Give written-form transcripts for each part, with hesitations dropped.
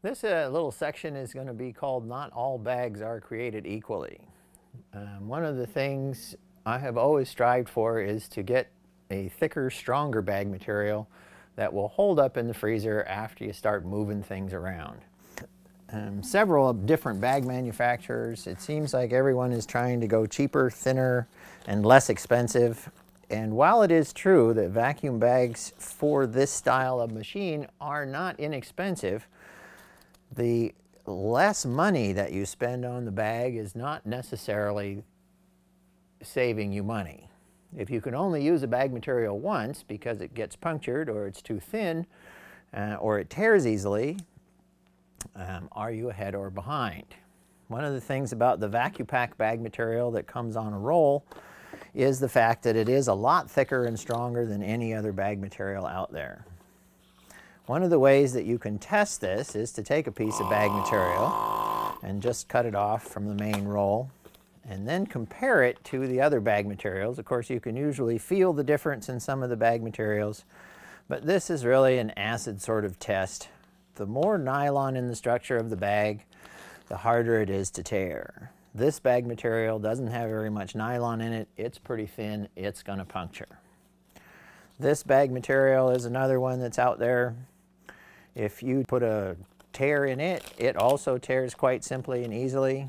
This little section is going to be called "Not All Bags Are Created Equally." One of the things I have always strived for is to get a thicker, stronger bag material that will hold up in the freezer after you start moving things around. Several different bag manufacturers, it seems like everyone is trying to go cheaper, thinner, and less expensive. And while it is true that vacuum bags for this style of machine are not inexpensive, the less money that you spend on the bag is not necessarily saving you money. If you can only use a bag material once because it gets punctured or it's too thin or it tears easily, are you ahead or behind? One of the things about the VacUpack bag material that comes on a roll is the fact that it is a lot thicker and stronger than any other bag material out there. One of the ways that you can test this is to take a piece of bag material and just cut it off from the main roll and then compare it to the other bag materials. Of course, you can usually feel the difference in some of the bag materials, but this is really an acid sort of test. The more nylon in the structure of the bag, the harder it is to tear. This bag material doesn't have very much nylon in it. It's pretty thin. It's going to puncture. This bag material is another one that's out there. If you put a tear in it, it also tears quite simply and easily.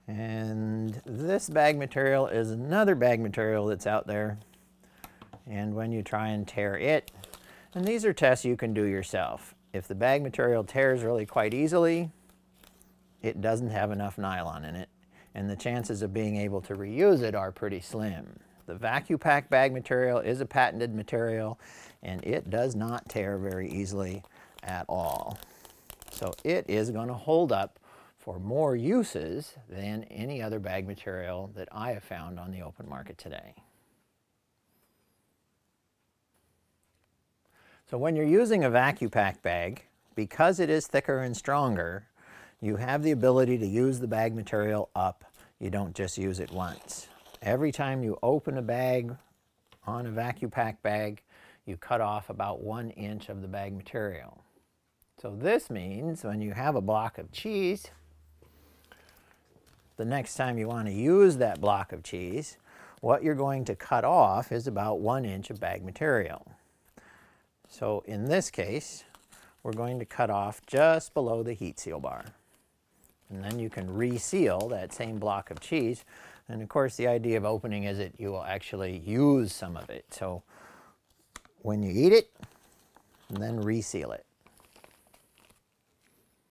And this bag material is another bag material that's out there. And when you try and tear it, and these are tests you can do yourself. If the bag material tears really quite easily, it doesn't have enough nylon in it, and the chances of being able to reuse it are pretty slim. The VacUpack bag material is a patented material, and it does not tear very easily at all. So it is going to hold up for more uses than any other bag material that I have found on the open market today. So when you're using a VacUpack bag, because it is thicker and stronger, you have the ability to use the bag material up. You don't just use it once. Every time you open a bag on a VacUpack bag, you cut off about 1 inch of the bag material. So this means when you have a block of cheese, the next time you want to use that block of cheese, what you're going to cut off is about 1 inch of bag material. So in this case, we're going to cut off just below the heat seal bar. And then you can reseal that same block of cheese. And of course, the idea of opening is that you will actually use some of it. So when you eat it, and then reseal it.